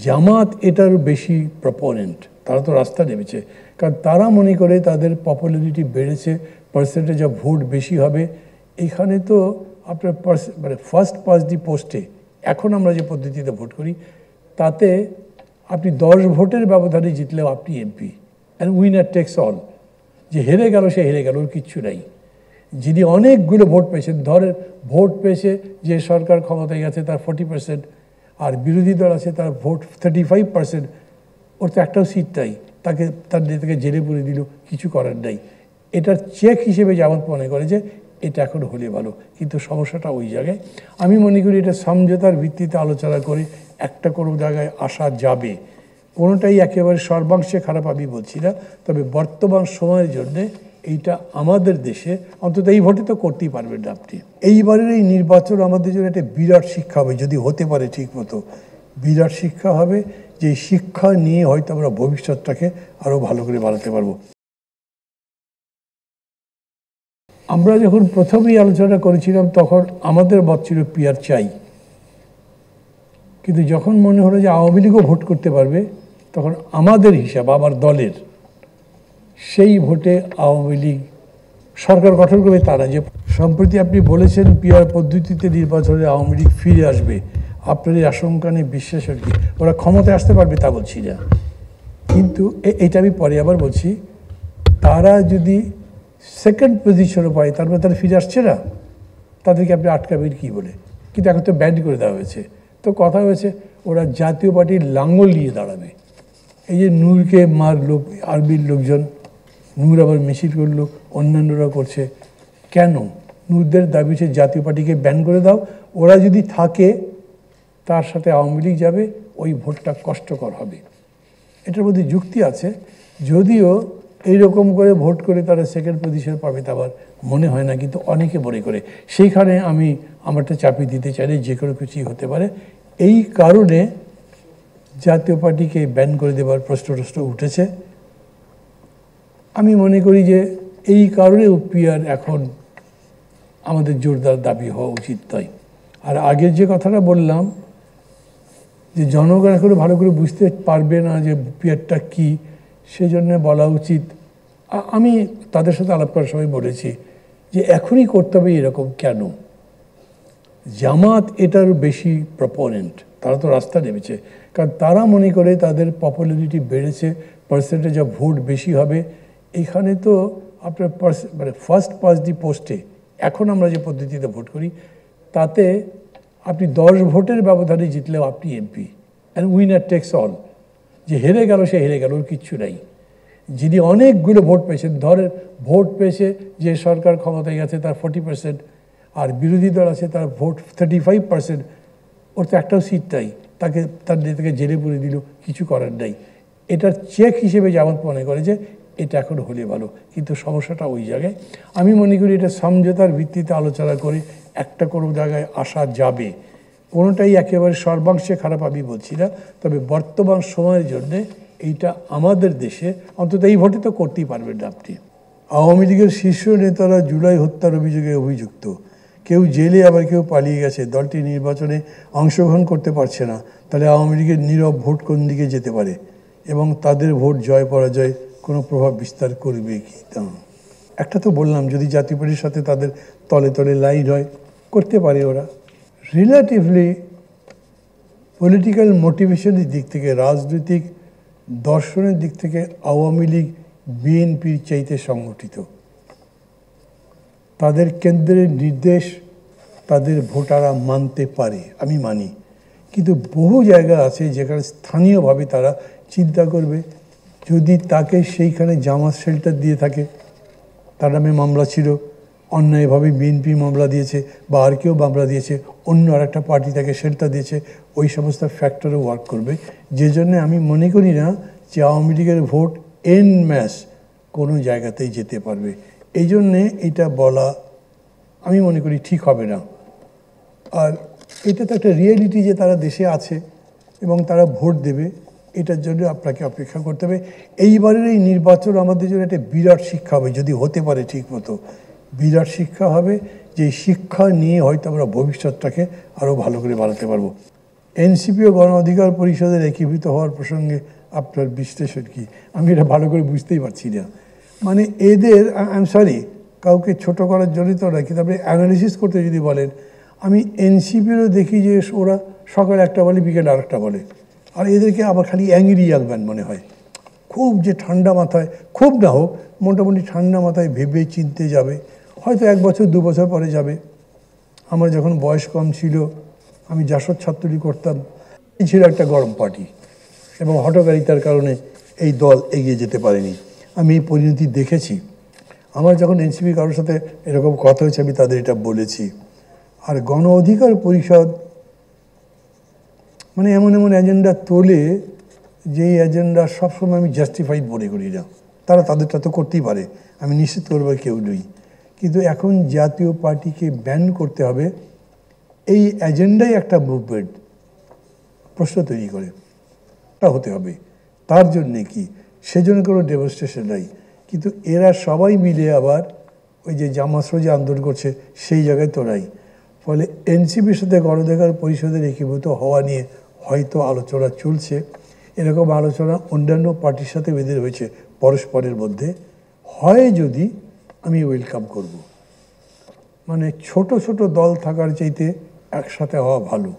জামাত এটার বেশি প্রপোনেন্ট, তারা তো রাস্তা নেমেছে, কারণ তারা মনে করে তাদের পপুলারিটি বেড়েছে, পার্সেন্টেজ অফ ভোট বেশি হবে। এখানে তো আপনার মানে ফার্স্ট পাস দি পোস্টে এখন আমরা যে পদ্ধতিতে ভোট করি তাতে আপনি 10 ভোটের ব্যবধানে জিতলেও আপনি MP, and winner takes all. যে হেরে গেল সে হেরে গেল, ওর কিচ্ছু নাই। যিনি অনেকগুলো ভোট পেয়েছেন, ধরেন ভোট পেয়েছে যে সরকার ক্ষমতায় গেছে তার 40%, আর বিরোধী দল আছে তার ভোট 35%, ওর তো একটাও সিট নাই, তার নেতাকে জেলে পুরে দিল, কিছু করার নাই। এটার চেক হিসেবে জামাত মনে করে যে এটা এখন হলে ভালো, কিন্তু সমস্যাটা ওই জায়গায়। আমি মনে করি এটা সমঝোতার ভিত্তিতে আলোচনা করে একটা কোনো জায়গায় আসা যাবে। কোনোটাই একেবারে সর্বাংশে খারাপ আমি বলছি না, তবে বর্তমান সময়ের জন্যে এইটা আমাদের দেশে অন্তত এই ভোটে তো করতেই পারবেন না আপনি। এইবারের এই নির্বাচন আমাদের জন্য একটা বিরাট শিক্ষা হবে, যদি হতে পারে ঠিক মতো। বিরাট শিক্ষা হবে, যে শিক্ষা নিয়ে হয়তো আমরা ভবিষ্যৎটাকে আরও ভালো করে বানাতে পারবো। আমরা যখন প্রথমেই আলোচনা করেছিলাম তখন আমাদের মত ছিল পিয়ার চাই, কিন্তু যখন মনে হলো যে আওয়ামী লীগও ভোট করতে পারবে, তখন আমাদের হিসাব, আমার দলের সেই ভোটে আওয়ামী লীগ সরকার গঠন করবে তা না। যে সম্প্রতি আপনি বলেছেন পিয়ার পদ্ধতিতে নির্বাচনে আওয়ামী লীগ ফিরে আসবে, আপনার এই আশঙ্কা নিয়ে বিশ্বাস আর কি, ওরা ক্ষমতায় আসতে পারবে তা বলছি না, কিন্তু এটা আমি পরে আবার বলছি, তারা যদি সেকেন্ড পজিশনে পায় তারপরে তারা ফিরে আসছে না, তাদেরকে আপনি আটকাবেন কী বলে? কিন্তু এখন তো ব্যান করে দেওয়া হয়েছে। তো কথা হয়েছে ওরা জাতীয় পার্টির লাঙ্গল নিয়ে দাঁড়াবে। এই যে নূরকে মারলো আরবির লোকজন, নূর আবার মিছিল করলো, অন্যান্যরা করছে, কেন? নূরদের দাবি হচ্ছে জাতীয় পার্টিকে ব্যান করে দাও, ওরা যদি থাকে তার সাথে আওয়ামী লীগ যাবে, ওই ভোটটা কষ্টকর হবে। এটার মধ্যে যুক্তি আছে, যদিও এইরকম করে ভোট করে তারা সেকেন্ড পজিশন পাবে তা আবার মনে হয় না, কিন্তু অনেকে মনে করে। সেইখানে আমি আমারটা চাপিয়ে দিতে চাই যে কোনো কিছুই হতে পারে। এই কারণে জাতীয় পার্টিকে ব্যান করে দেওয়ার প্রশ্ন উঠেছে। আমি মনে করি যে এই কারণে পিয়ার এখন আমাদের জোরদার দাবি হওয়া উচিত তাই। আর আগের যে কথাটা বললাম যে জনগণ এখন ভালো করে বুঝতে পারবে না যে পিয়ারটা কী, সেই জন্য বলা উচিত। আমি তাদের সাথে আলাপ করার সময় বলেছি যে এখনই করতে হবে এরকম কেন? জামাত এটার বেশি প্রপোনেন্ট, তারা তো রাস্তা নেমেছে, কারণ তারা মনে করে তাদের পপুলারিটি বেড়েছে, পার্সেন্টেজ অফ ভোট বেশি হবে। এখানে তো আপনার মানে ফার্স্ট পাস দি পোস্টে এখন আমরা যে পদ্ধতিতে ভোট করি তাতে আপনি 10 ভোটের ব্যবধানে জিতলেও আপনি MP, and winner takes all. যে হেরে গেল সে হেরে গেল, ওর কিচ্ছু নাই। যিনি অনেকগুলো ভোট পেয়েছেন, ধরেন ভোট পেয়েছে যে সরকার ক্ষমতায় গেছে তার 40%, আর বিরোধী দল আছে তার ভোট 35%, ওর তো একটাও সিট নাই, তার নেতাকে জেলে পুরে দিল, কিছু করার নাই। এটার চেক হিসেবে জামাত মনে করে যে এটা এখন হলে ভালো, কিন্তু সমস্যাটা ওই জায়গায়। আমি মনে করি এটা সমঝোতার ভিত্তিতে আলোচনা করে একটা কোনো জায়গায় আসা যাবে। কোনোটাই একেবারে সর্বাংশে খারাপ আমি বলছি না, তবে বর্তমান সময়ের জন্যে এইটা আমাদের দেশে অন্তত এই ভোটে তো করতেই পারবেন না আপনি। আওয়ামী লীগের শীর্ষ নেতারা জুলাই হত্যার অভিযোগে অভিযুক্ত, কেউ জেলে আবার কেউ পালিয়ে গেছে, দলটি নির্বাচনে অংশগ্রহণ করতে পারছে না। তাহলে আওয়ামী লীগের নীরব ভোট কোন দিকে যেতে পারে এবং তাদের ভোট জয় পরাজয় কোনো প্রভাব বিস্তার করবে কি? একটা তো বললাম, যদি জাতীয় পার্টির সাথে তাদের তলে তলে লাইন হয়, করতে পারে ওরা। রিলেটিভলি পলিটিক্যাল মোটিভেশনের দিক থেকে, রাজনৈতিক দর্শনের দিক থেকে আওয়ামী লীগ বিএনপির চাইতে সংগঠিত। তাদের কেন্দ্রের নির্দেশ তাদের ভোটাররা মানতে পারে, আমি মানি, কিন্তু বহু জায়গা আছে যেখানে স্থানীয়ভাবে তারা চিন্তা করবে যদি তাকে সেইখানে জামাত শেল্টার দিয়ে থাকে, তার নামে মামলা ছিল, অন্যায়ভাবে বিএনপি মামলা দিয়েছে বা আর কেউ মামলা দিয়েছে, অন্য আর একটা পার্টি তাকে শেল্টার দিয়েছে, ওই সমস্ত ফ্যাক্টরে ওয়ার্ক করবে। যে জন্যে আমি মনে করি না যে আওয়ামী লীগের ভোট এন ম্যাস কোনো জায়গাতেই যেতে পারবে। এই জন্যে এটা বলা আমি মনে করি ঠিক হবে না। আর এটা তো একটা রিয়েলিটি যে তারা দেশে আছে এবং তারা ভোট দেবে, এটার জন্য আপনাকে অপেক্ষা করতে হবে। এইবারের এই নির্বাচন আমাদের জন্য একটা বিরাট শিক্ষা হবে, যদি হতে পারে ঠিক মতো। বিরাট শিক্ষা হবে, যে শিক্ষা নিয়ে হয়তো আমরা ভবিষ্যৎটাকে আরও ভালো করে বানাতে পারবো। এনসিপি ও গণ অধিকার পরিষদের একীভূত হওয়ার প্রসঙ্গে আপনার বিশ্লেষণ কি? আমি এটা ভালো করে বুঝতেই পারছি না। মানে এদের, আই এম সরি, কাউকে ছোট করার জন্যই তো না, কিন্তু আপনি অ্যানালিসিস করতে যদি বলেন, আমি এনসিপিরও দেখি যে ওরা সকালে একটা বলে, বিকেলে আরেকটা বলে, আর এদেরকে আবার খালি অ্যাংরি ইয়াংম্যান মনে হয়। খুব যে ঠান্ডা মাথায়, খুব না হোক মোটামুটি ঠান্ডা মাথায় ভেবে চিনতে যাবে, হয়তো 1 বছর 2 বছর পরে যাবে। আমার যখন বয়স কম ছিল, আমি জাসদ ছাত্রলীগ করতাম, এই ছিল একটা গরম পার্টি, এবং হঠকারিতার কারণে এই দল এগিয়ে যেতে পারেনি। আমি এই পরিণতি দেখেছি। আমার যখন এনসিপি কারোর সাথে এরকম কথা হয়েছে, আমি তাদের এটা বলেছি। আর গণ অধিকার পরিষদ মানে এমন এমন এজেন্ডা তোলে, যেই এজেন্ডা সবসময় আমি জাস্টিফাইড মনে করি না। তারা তাদেরটা তো করতেই পারে, আমি নিশ্চিত করবো কেউ নই, কিন্তু এখন জাতীয় পার্টিকে ব্যান করতে হবে, এই এজেন্ডাই একটা মুভমেন্ট প্রশ্ন তৈরি করে। তা হতে হবে, তার জন্যে কি? সেজন্য কোনো ডেমনস্ট্রেশন নাই, কিন্তু এরা সবাই মিলে আবার ওই যে জামাতরা যে আন্দোলন করছে সেই জায়গায় তো নাই। ফলে এনসিপির সাথে গণ অধিকার পরিষদের একীভূত হওয়া নিয়ে হয়তো আলোচনা চলছে। এরকম আলোচনা অন্যান্য পার্টির সাথে এদের হয়েছে পরস্পরের মধ্যে। হয় যদি, আমি ওয়েলকাম করব। মানে ছোট ছোট দল থাকার চাইতে একসাথে হওয়া ভালো।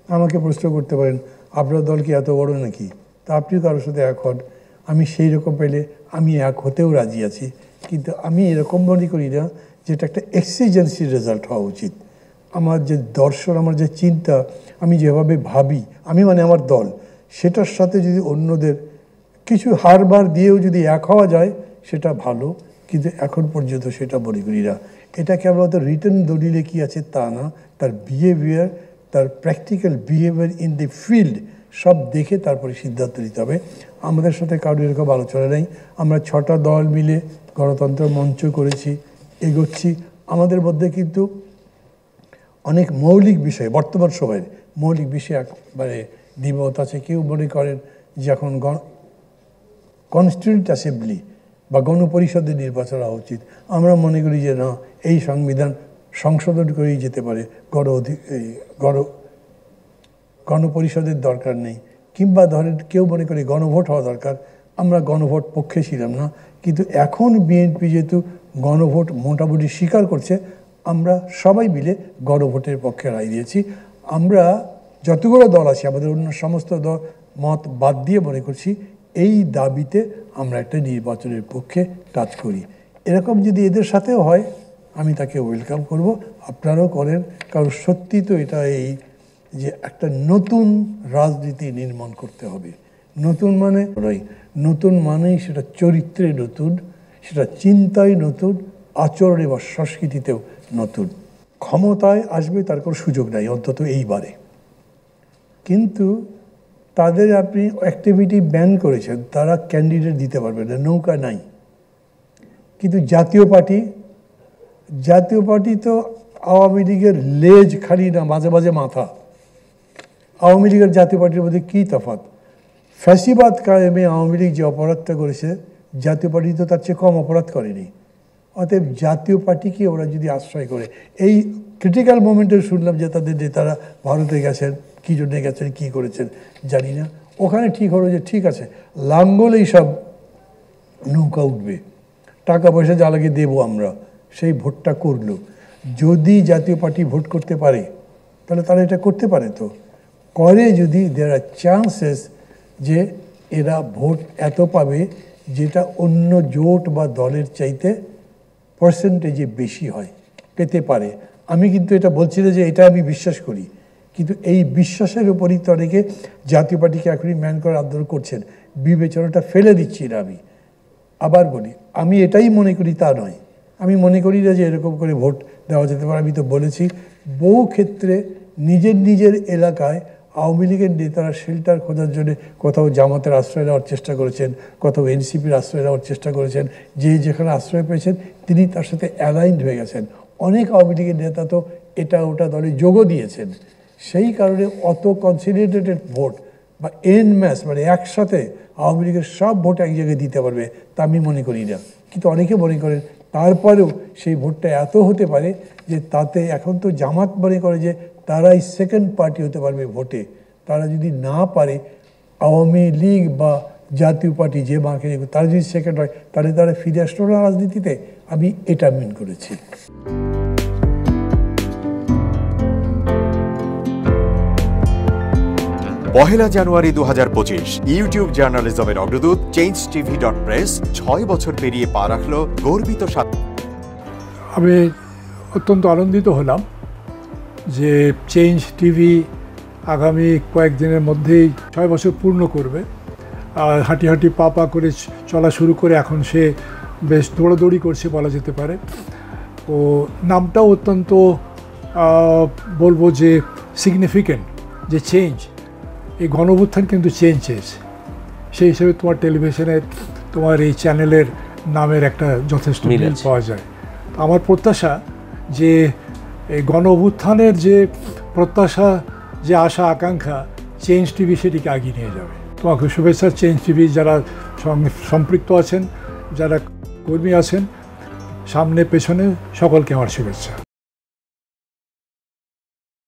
আমাকে প্রশ্ন করতে পারেন, আপনার দল কি এত বড় নাকি? তা আপনিও কারোর সাথে এক হন। আমি সেই রকম পেলে আমি এক হতেও রাজি আছি, কিন্তু আমি এরকম মনে করি না যেটা একটা এক্সিজেন্সির রেজাল্ট হওয়া উচিত। আমার যে দর্শন, আমার যে চিন্তা, আমি যেভাবে ভাবি, আমি মানে আমার দল, সেটার সাথে যদি অন্যদের কিছু হারবার দিয়েও যদি এক হওয়া যায় সেটা ভালো, কিন্তু এখন পর্যন্ত সেটা মনে করি না। এটা কেবলমাত্র রিটেন দলিলে কি আছে তা না, তার বিহেভিয়ার, তার practical behaviour in the field সব দেখে তারপরে সিদ্ধান্ত নিতে হবে। আমাদের সাথে কারোর এরকম আলোচনা নেই। আমরা 6টা দল মিলে গণতন্ত্র মঞ্চ করেছি, এগোচ্ছি। আমাদের মধ্যে কিন্তু অনেক মৌলিক বিষয়, বর্তমান সময়ের মৌলিক বিষয় একবারে দ্বিমত আছে। কেউ মনে করেন যে এখন কনস্টিটিউয়েন্ট অ্যাসেম্বলি বা গণপরিষদের নির্বাচন হওয়া উচিত। আমরা মনে করি যে না, এই সংবিধান সংশোধন করেই যেতে পারে, গণপরিষদের দরকার নেই। কিংবা ধরেন কেউ মনে করে গণভোট হওয়া দরকার, আমরা গণভোট পক্ষে ছিলাম না, কিন্তু এখন বিএনপি যেহেতু গণভোট মোটামুটি স্বীকার করছে, আমরা সবাই মিলে গণভোটের পক্ষে রায় দিয়েছি। আমরা যতগুলো দল আছি, আমাদের অন্য সমস্ত দল মত বাদ দিয়ে মনে করছি এই দাবিতে আমরা একটা নির্বাচনের পক্ষে কাজ করি। এরকম যদি এদের সাথেও হয়, আমি তাকে ওয়েলকাম করব, আপনারাও করেন। কারণ সত্যি তো এটা এই যে একটা নতুন রাজনীতি নির্মাণ করতে হবে। নতুন মানে নতুন মানেই সেটা চরিত্রে নতুন, সেটা চিন্তায় নতুন, আচরণে বা সংস্কৃতিতেও নতুন। ক্ষমতায় আসবে তার কোনো সুযোগ নাই, অন্তত এইবারে। কিন্তু তাদের আপনি অ্যাক্টিভিটি ব্যান করেছেন, তারা ক্যান্ডিডেট দিতে পারবে না, নৌকা নাই। কিন্তু জাতীয় পার্টি তো আওয়ামী লীগের লেজ খালি না, মাঝে মাঝে মাথা। আওয়ামী লীগের জাতীয় পার্টির মধ্যে কী তফাৎ? ফ্যাসিবাদ কায়েমে আওয়ামী লীগ যে অপরাধটা করেছে, জাতীয় পার্টি তো তার চেয়ে কম অপরাধ করেনি। অতএব জাতীয় পার্টিকে ওরা যদি আশ্রয় করে, এই ক্রিটিক্যাল মোমেন্টে শুনলাম যে তাদের নেতারা ভারতে গেছেন, কী জন্যে গেছেন, কী করেছেন জানি না। ওখানে ঠিক হলো যে ঠিক আছে, লাঙ্গলেই সব নৌকা উঠবে, টাকা পয়সা যা লাগে দেবো আমরা, সেই ভোটটা করলো। যদি জাতীয় পার্টি ভোট করতে পারে, তাহলে তারা এটা করতে পারে। তো করে যদি, দেয়ার আর চান্সেস যে এরা ভোট এত পাবে যেটা অন্য জোট বা দলের চাইতে পার্সেন্টেজে বেশি হয়, পেতে পারে। আমি কিন্তু এটা বলছি না যে এটা আমি বিশ্বাস করি, কিন্তু এই বিশ্বাসের উপরই তো অনেকে জাতীয় পার্টিকে এখনই ম্যান করার আন্দোলন করছেন। বিবেচনাটা ফেলে দিচ্ছি না আমি। আবার বলি, আমি এটাই মনে করি তা নয়। আমি মনে করি না যে এরকম করে ভোট দেওয়া যেতে পারে। আমি তো বলেছি, বহু ক্ষেত্রে নিজের এলাকায় আওয়ামী লীগের নেতারা শেল্টার খোঁজার জন্য কোথাও জামাতের আশ্রয় নেওয়ার চেষ্টা করেছেন, কোথাও এনসিপির আশ্রয় নেওয়ার চেষ্টা করেছেন। যে যেখানে আশ্রয় পেয়েছেন তিনি তার সাথে অ্যালাইন্ড হয়ে গেছেন। অনেক আওয়ামী লীগের নেতা তো এটা ওটা দলে যোগও দিয়েছেন। সেই কারণে অত কনসিলিডেটেড ভোট বা এন ম্যাচ, মানে একসাথে আওয়ামী লীগের সব ভোট এক জায়গায় দিতে পারবে তা আমি মনে করি না। কিন্তু অনেকে মনে করেন তারপরেও সেই ভোটটা এত হতে পারে যে তাতে এখন তো জামাত মনে করে যে তারাই সেকেন্ড পার্টি হতে পারবে ভোটে। তারা যদি না পারে আওয়ামী লীগ বা জাতীয় পার্টি যে বাঁকে তারা যদি সেকেন্ড হয় তাহলে তারা ফিরে আসলো না রাজনীতিতে, আমি এটা মিন করেছি। পহেলা জানুয়ারি 2025 ইউটিউব জার্নালিজমের অগ্রদূত changetv.press 6 বছর পেরিয়ে পা রাখল গর্বিত আমি অত্যন্ত আনন্দিত হলাম যে চেঞ্জ টিভি আগামী কয়েকদিনের মধ্যেই 6 বছর পূর্ণ করবে। আর হাঁটি হাঁটি পা পা করে চলা শুরু করে এখন সে বেশ দৌড়াদৌড়ি করছে বলা যেতে পারে। ও নামটাও অত্যন্ত বলবো যে সিগনিফিক্যান্ট, যে চেঞ্জ, এই গণঅভ্যুত্থান কিন্তু চেঞ্জ চেয়েছে। সেই হিসেবে তোমার টেলিভিশনের তোমার এই চ্যানেলের নামের একটা যথেষ্ট মিল পাওয়া যায়। আমার প্রত্যাশা যে এই গণঅভ্যুত্থানের যে প্রত্যাশা, যে আশা আকাঙ্ক্ষা, চেঞ্জ টিভি সেটিকে এগিয়ে নিয়ে যাবে। তোমাকে শুভেচ্ছা। চেঞ্জ টিভি যারা সম্পৃক্ত আছেন, যারা কর্মী আছেন, সামনে পেছনে সকলকে আমার শুভেচ্ছা।